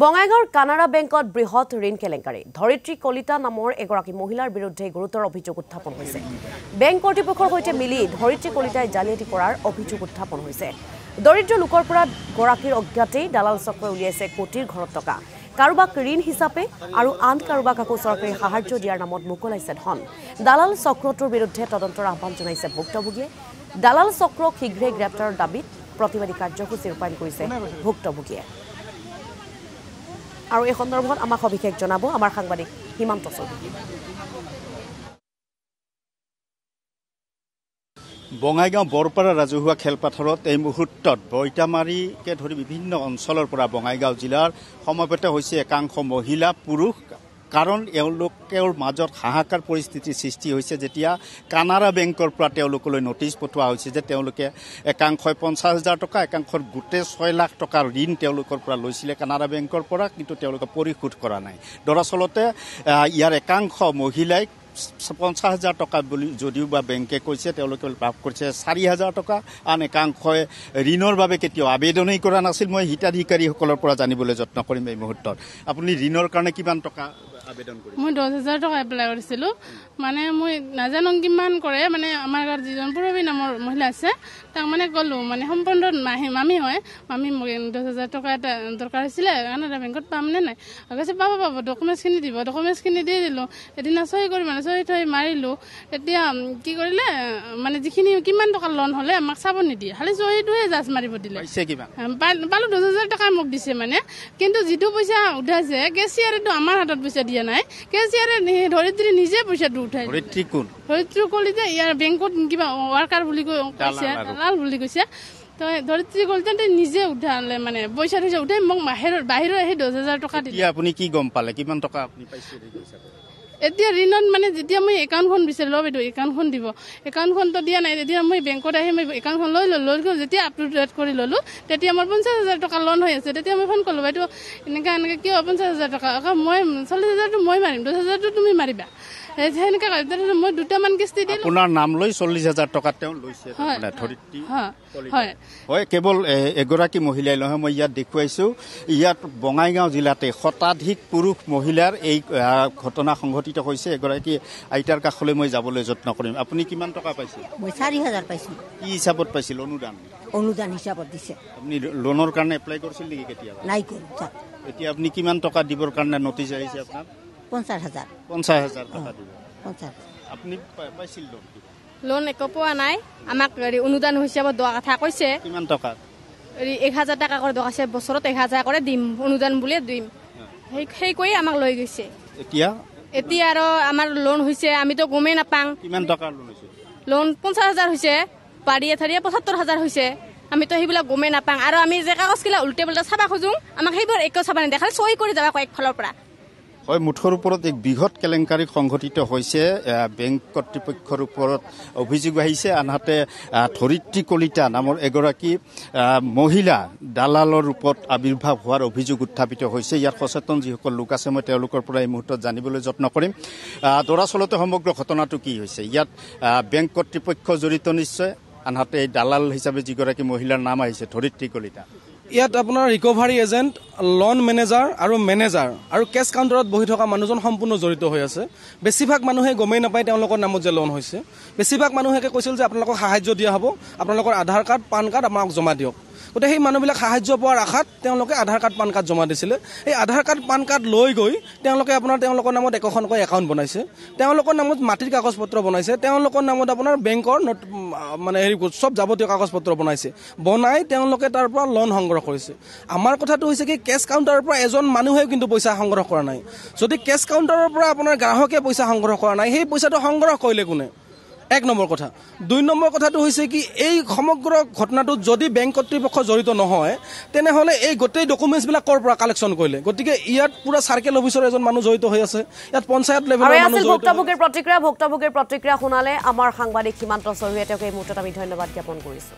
বঙাইগাঁৱৰ কানাড়া বেংকত বৃহৎ ঋণ কেলেংকাৰী ধৰিত্ৰী কলিতা নামৰ এগৰাকী মহিলাৰ বিৰুদ্ধে গুৰুতৰ অভিযোগ উত্থাপন হৈছে। বেংক কৰ্তৃপক্ষৰ সৈতে মিলি ধৰিত্ৰী কলিতাই জালিয়াতি কৰাৰ অভিযোগ উত্থাপন হৈছে। দৰিদ্ৰ লোকৰ পৰা গৰাকীৰ অজ্ঞাতেই দালাল চক্ৰই উলিয়াইছে কোটিৰ ঘৰত টকা। কাৰোবাক ঋণ হিচাপে আৰু আন কাৰোবাক আকৌ চৰকাৰী সাহায্য দিয়াৰ নামত মোকলাইছে ধন। দালাল চক্ৰটোৰ বিৰুদ্ধে তদন্তৰ আহ্বান জনাইছে ভুক্তভোগীয়ে। দালাল চক্ৰক শীঘ্ৰে গ্ৰেপ্তাৰৰ দাবীত প্ৰতিবাদী কাৰ্যসূচী ৰূপায়ণ কৰিছে ভুক্তভোগীয়ে। আৰু এই সন্দৰ্ভত আমাক সবিশেষ জনাব আমাৰ সাংবাদিক হিমান্ত চৌধুৰী। বঙাইগাঁও বৰপাৰা ৰাজহুৱা খেলপথাৰত এই মুহূৰ্তত বৈতামাৰীকে ধৰি বিভিন্ন অঞ্চলৰ পৰা বঙাইগাঁও জিলাৰ সমবেত হৈছে একাংশ মহিলা পুৰুষ। কাৰণ এওঁলোকৰ মাজত হাহাকাৰ পৰিস্থিতিৰ সৃষ্টি হৈছে যেতিয়া কানাড়া বেংকৰ পৰা তেওঁলোকলৈ নটিচ পঠোৱা হৈছে যে তেওঁলোকে একাংশই 50,000 টকা একাংশৰ গোটেই 6 লাখ টকাৰ ঋণ তেওঁলোকৰ পৰা লৈছিলে কানাড়া বেংকৰ পৰা, কিন্তু তেওঁলোকে পৰিশোধ কৰা নাই। দৰাচলতে ইয়াৰ একাংশ মহিলাই 50,000 টকা বুলি যদিও বা বেংকে কৈছে তেওঁলোকে লাভ কৰিছে 4,000 টকা। আন একাংশই ঋণৰ বাবে কেতিয়াও আবেদনেই কৰা নাছিল। মই হিতাধিকাৰীসকলৰ পৰা জানিবলৈ যত্ন কৰিম এই মুহূৰ্তত। আপুনি ঋণৰ কাৰণে কিমান টকা আবেদন কৰিছে? মই 10,000 টকা এপ্লাই কৰিছিলোঁ। মানে মই নাজানো কিমান কৰে, মানে আমাৰ ঘৰত যিজন পুৰবী নামৰ মহিলা আছে তাক মানে ক'লোঁ, মানে সম্পূৰ্ণ মামী হয়, মামী মোক 10,000 টকা এটা দৰকাৰ হৈছিলে, কানাড়া বেংকত পামনে নাই? কৈছে পাব ডকুমেণ্টছখিনি দিব। ডকুমেণ্টছখিনি দি দিলোঁ। এদিনা চহী কৰি মানে চহী থৈ মাৰিলোঁ। এতিয়া কি কৰিলে, মানে যিখিনি কিমান টকা লোন হ'লে আমাক চাব নিদিয়ে, খালি চহীটোহে জাষ্ট মাৰিব দিলে। পালোঁ 10,000 টকা মোক দিছে মানে, কিন্তু যিটো পইচা উঠাইছে কেচিয়াৰেতো আমাৰ হাতত পইচা দিয়া নাই। কেচিয়াৰে ধৰিত্ৰী নিজে পইচাটো উঠাইছে। ধৰিত্ৰী কলিতা ইয়াৰ বেংকত কিবা ৱাৰ্কাৰ বুলি কৈছে, দালাল বুলি কৈছে। তো ধৰিত্ৰী কলিতা নিজে উঠালে, মানে পইচা উঠাই মোক বাহিৰত আহি 10,000 টকা দিলে। আপুনি কি গম পালে কিমান টকা আপুনি পাইছে? এতিয়া ঋণত মানে যেতিয়া মই একাউণ্টখন বিচাৰি লওঁ, বাইদেউ একাউণ্টখন দিব, একাউণ্টখনটো দিয়া নাই। তেতিয়া মই বেংকত আহি মই একাউণ্টখন লৈ ল'লোঁ। যেতিয়া আপ টু ডেট কৰি ল'লোঁ তেতিয়া মোৰ 50,000 টকা লোন হৈ আছে। তেতিয়া মই ফোন কৰিলোঁ, বাইদেউ এনেকৈ কিয় 50,000 টকা? মই 40,000টো মই মাৰিম, 10,000টো তুমি মাৰিবা। সেনেকৈ মই দুটামান কিস্তি দিলোঁ। আপোনাৰ নাম লৈ 40,000 টকা তেওঁ লৈছে। হয়, কেৱল এগৰাকী মহিলাই নহয়, মই ইয়াত দেখুৱাইছোঁ ইয়াত বঙাইগাঁও জিলাতে শতাধিক পুৰুষ মহিলাৰ এই ঘটনা সংঘটিত হৈছে। এগৰাকী আইতাৰ কাষলৈ মই যাবলৈ যত্ন কৰিম। আপুনি কিমান টকা পাইছে? মই 4,000 পাইছোঁ। কি হিচাপত পাইছিল? অনুদান হিচাপত দিছে। আপুনি লোনৰ কাৰণে এপ্লাই কৰিছিল নেকি কেতিয়াবা? নাই কৰোঁ। এতিয়া আপুনি কিমান টকা দিবৰ কাৰণে নটিচ আহিছে আপোনাৰ? 50,000। 50,000 টকা দিব। 50,000। আপুনি পাইছিল লোন? লোন একো পোৱা নাই। আমাক অনুদান হিচাপত দিয়া কথা কৈছে। কিমান টকা? 1,000 টকা কৰি দকাইছে, বছৰত 1,000 কৰি দিম, অনুদান বুলি দিম। সেই কৈ আমাক লৈ গৈছে। এতিয়া আৰু আমাৰ লোন হৈছে, আমিতো গমেই নাপাং। কিমান টকাৰ লোন হৈছে? লোন 50,000 হৈছে, বাৰীয়ে থাৰিয়ে 75,000 হৈছে। আমিতো সেইবিলাক গমেই নাপাং। আৰু আমি যে কাগজবিলাক উল্টে পাল্টা চাবা খোজোঁ, আমাক সেইবোৰ একো চাবা নিদিয়ে, খালি চহী কৰি যাবা কয়েক ফালৰ পৰা। হয়, মুঠৰ ওপৰত এক বৃহৎ কেলেংকাৰী সংঘটিত হৈছে। বেংক কৰ্তৃপক্ষৰ ওপৰত অভিযোগ আহিছে। আনহাতে ধৰিত্ৰী কলিতা নামৰ এগৰাকী মহিলা দালালৰ ৰূপত আৱিৰ্ভাৱ হোৱাৰ অভিযোগ উত্থাপিত হৈছে। ইয়াত সচেতন যিসকল লোক আছে মই তেওঁলোকৰ পৰা এই মুহূৰ্তত জানিবলৈ যত্ন কৰিম। দৰাচলতে সমগ্ৰ ঘটনাটো কি হৈছে? ইয়াত বেংক কৰ্তৃপক্ষ জড়িত নিশ্চয়। আনহাতে এই দালাল হিচাপে যিগৰাকী মহিলাৰ নাম আহিছে ধৰিত্ৰী কলিতা। ইয়াত আপোনাৰ ৰিকভাৰী এজেণ্ট, লোন মেনেজাৰ আৰু কেছ কাউণ্টাৰত বহি থকা মানুহজন সম্পূৰ্ণ জড়িত হৈ আছে। বেছিভাগ মানুহে গমেই নাপায় তেওঁলোকৰ নামত যে লোন হৈছে। বেছিভাগ মানুহে কৈছিল যে আপোনালোকক সাহায্য দিয়া হ'ব, আপোনালোকৰ আধাৰ কাৰ্ড পান কাৰ্ড আমাক জমা দিয়ক। গতিকে সেই মানুহবিলাক সাহায্য পোৱাৰ আশাত তেওঁলোকে আধাৰ কাৰ্ড পান কাৰ্ড জমা দিছিলে। এই আধাৰ কাৰ্ড পান কাৰ্ড লৈ গৈ তেওঁলোকে তেওঁলোকৰ নামত একোখনকৈ একাউণ্ট বনাইছে, তেওঁলোকৰ নামত মাটিৰ কাগজ পত্ৰ বনাইছে, তেওঁলোকৰ নামত আপোনাৰ বেংকৰ মানে চব যাৱতীয় কাগজ পত্ৰ বনাই তেওঁলোকে তাৰ পৰা লোন সংগ্ৰহ কৰিছে। আমাৰ কথাটো হৈছে কি, কেছ কাউণ্টাৰৰ পৰা এজন মানুহেও কিন্তু পইচা সংগ্ৰহ কৰা নাই। যদি কেছ কাউণ্টাৰৰ পৰা আপোনাৰ গ্ৰাহকে পইচা সংগ্ৰহ কৰা নাই, সেই পইচাটো সংগ্ৰহ কৰিলে কোনে? 1 নম্বৰ কথা। 2 নম্বৰ কথাটো হৈছে কি, এই সমগ্ৰ ঘটনাটোত যদি বেংক কৰ্তৃপক্ষ জড়িত নহয় তেনেহ'লে এই গোটেই ডকুমেণ্টছবিলাক ক'ৰ পৰা কালেকশ্যন কৰিলে? গতিকে ইয়াত পুৰা চাৰ্কেল অফিচৰ এজন মানুহ জড়িত হৈ আছে, ইয়াত পঞ্চায়ত লেভেলৰ মানুহ জড়িত। ভুক্তভোগীৰ প্ৰতিক্ৰিয়া শুনালে আমাৰ সাংবাদিক হিমান্ত চৌধুৰীয়ে। তেওঁক এই মুহূৰ্তত আমি ধন্যবাদ জ্ঞাপন কৰিছোঁ।